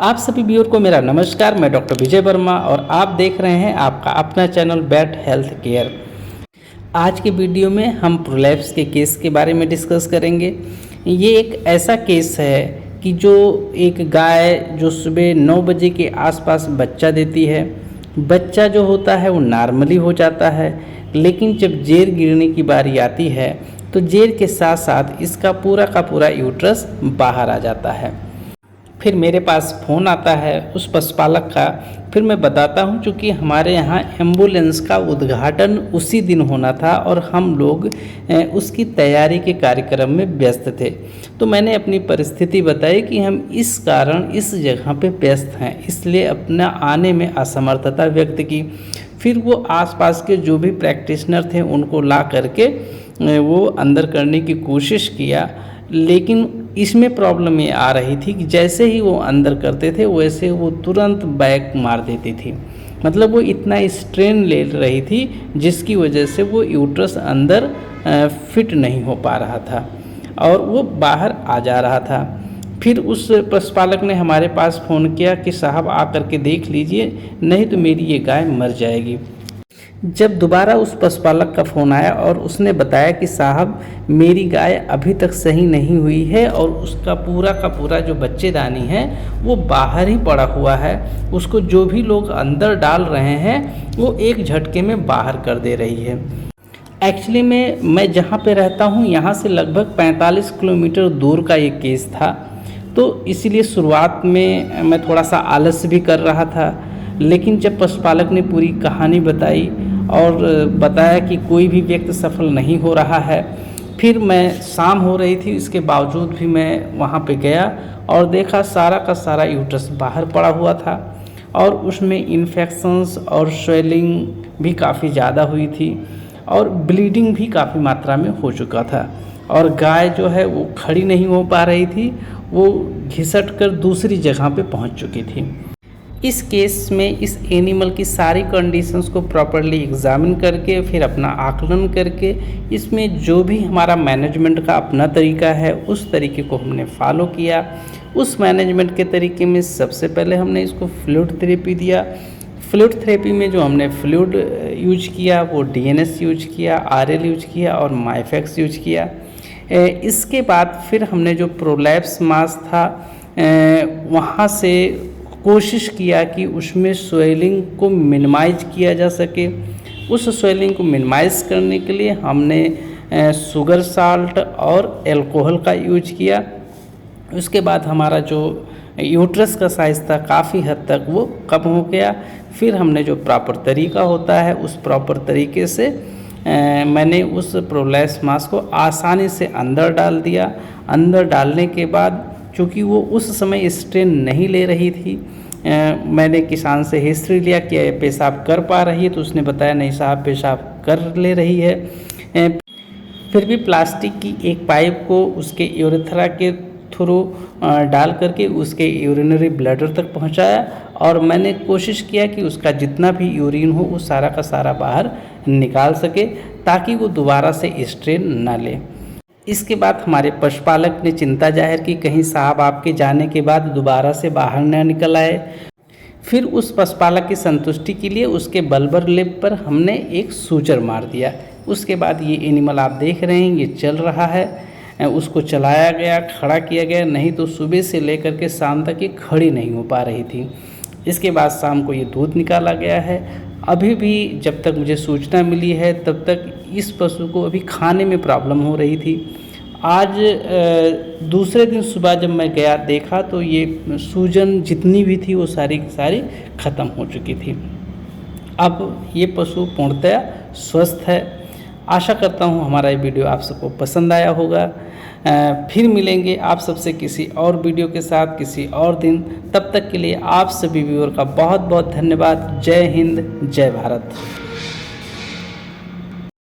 आप सभी व्यूअर को मेरा नमस्कार। मैं डॉक्टर विजय वर्मा और आप देख रहे हैं आपका अपना चैनल बैट हेल्थ केयर। आज के वीडियो में हम प्रोलैप्स के केस के बारे में डिस्कस करेंगे। ये एक ऐसा केस है कि जो एक गाय जो सुबह 9 बजे के आसपास बच्चा देती है, बच्चा जो होता है वो नॉर्मली हो जाता है, लेकिन जब जेर गिरने की बारी आती है तो जेर के साथ साथ इसका पूरा का पूरा यूट्रस बाहर आ जाता है। फिर मेरे पास फ़ोन आता है उस पशुपालक का। फिर मैं बताता हूँ, चूँकि हमारे यहाँ एम्बुलेंस का उद्घाटन उसी दिन होना था और हम लोग उसकी तैयारी के कार्यक्रम में व्यस्त थे, तो मैंने अपनी परिस्थिति बताई कि हम इस कारण इस जगह पे व्यस्त हैं, इसलिए अपना आने में असमर्थता व्यक्त की। फिर वो आसपास के जो भी प्रैक्टिशनर थे उनको ला करके वो अंदर करने की कोशिश किया, लेकिन इसमें प्रॉब्लम ये आ रही थी कि जैसे ही वो अंदर करते थे वैसे वो तुरंत बैक मार देती थी। मतलब वो इतना स्ट्रेन ले रही थी जिसकी वजह से वो यूट्रस अंदर फिट नहीं हो पा रहा था और वो बाहर आ जा रहा था। फिर उस पशुपालक ने हमारे पास फ़ोन किया कि साहब आ करके देख लीजिए, नहीं तो मेरी ये गाय मर जाएगी। जब दोबारा उस पशुपालक का फ़ोन आया और उसने बताया कि साहब मेरी गाय अभी तक सही नहीं हुई है और उसका पूरा का पूरा जो बच्चेदानी है वो बाहर ही पड़ा हुआ है, उसको जो भी लोग अंदर डाल रहे हैं वो एक झटके में बाहर कर दे रही है। एक्चुअली में मैं जहाँ पे रहता हूँ यहाँ से लगभग 45 किलोमीटर दूर का ये केस था, तो इसीलिए शुरुआत में मैं थोड़ा सा आलस्य भी कर रहा था। लेकिन जब पशुपालक ने पूरी कहानी बताई और बताया कि कोई भी व्यक्ति सफल नहीं हो रहा है, फिर मैं शाम हो रही थी, इसके बावजूद भी मैं वहाँ पे गया और देखा सारा का सारा यूट्रस बाहर पड़ा हुआ था और उसमें इन्फेक्शंस और स्वेलिंग भी काफ़ी ज़्यादा हुई थी और ब्लीडिंग भी काफ़ी मात्रा में हो चुका था और गाय जो है वो खड़ी नहीं हो पा रही थी, वो घिसट कर दूसरी जगह पे पहुंच चुकी थी। इस केस में इस एनिमल की सारी कंडीशंस को प्रॉपर्ली एग्जामिन करके फिर अपना आकलन करके इसमें जो भी हमारा मैनेजमेंट का अपना तरीका है उस तरीके को हमने फॉलो किया। उस मैनेजमेंट के तरीके में सबसे पहले हमने इसको फ्लूइड थेरेपी दिया। फ्लूइड थेरेपी में जो हमने फ्लूइड यूज किया वो DNS यूज किया, RL यूज किया और माइफेक्स यूज किया। इसके बाद फिर हमने जो प्रोलैप्स मास था वहाँ से कोशिश किया कि उसमें स्वेलिंग को मिनिमाइज किया जा सके। उस स्वेलिंग को मिनिमाइज करने के लिए हमने शुगर साल्ट और अल्कोहल का यूज किया। उसके बाद हमारा जो यूट्रस का साइज़ था काफ़ी हद तक वो कम हो गया। फिर हमने जो प्रॉपर तरीका होता है उस प्रॉपर तरीके से मैंने उस प्रोलैप्स मास को आसानी से अंदर डाल दिया। अंदर डालने के बाद चूँकि वो उस समय स्ट्रेन नहीं ले रही थी, मैंने किसान से हिस्ट्री लिया कि पेशाब कर पा रही है, तो उसने बताया नहीं साहब पेशाब कर ले रही है। फिर भी प्लास्टिक की एक पाइप को उसके यूरेथ्रा के थ्रू डाल करके उसके यूरिनरी ब्लैडर तक पहुंचाया और मैंने कोशिश किया कि उसका जितना भी यूरिन हो वो सारा का सारा बाहर निकाल सके ताकि वो दोबारा से स्ट्रेन ना ले। इसके बाद हमारे पशुपालक ने चिंता जाहिर की कहीं साहब आपके जाने के बाद दोबारा से बाहर न निकल आए। फिर उस पशुपालक की संतुष्टि के लिए उसके बल्बर लेब पर हमने एक सूचर मार दिया। उसके बाद ये एनिमल आप देख रहे हैं ये चल रहा है, उसको चलाया गया, खड़ा किया गया, नहीं तो सुबह से लेकर के शाम तक ये खड़ी नहीं हो पा रही थी। इसके बाद शाम को ये दूध निकाला गया है। अभी भी जब तक मुझे सूचना मिली है तब तक इस पशु को अभी खाने में प्रॉब्लम हो रही थी। आज दूसरे दिन सुबह जब मैं गया देखा तो ये सूजन जितनी भी थी वो सारी की सारी ख़त्म हो चुकी थी। अब ये पशु पूर्णतया स्वस्थ है। आशा करता हूँ हमारा ये वीडियो आप सबको पसंद आया होगा। फिर मिलेंगे आप सबसे किसी और वीडियो के साथ किसी और दिन। तब तक के लिए आप सभी व्यूअर का बहुत बहुत धन्यवाद। जय हिंद, जय भारत।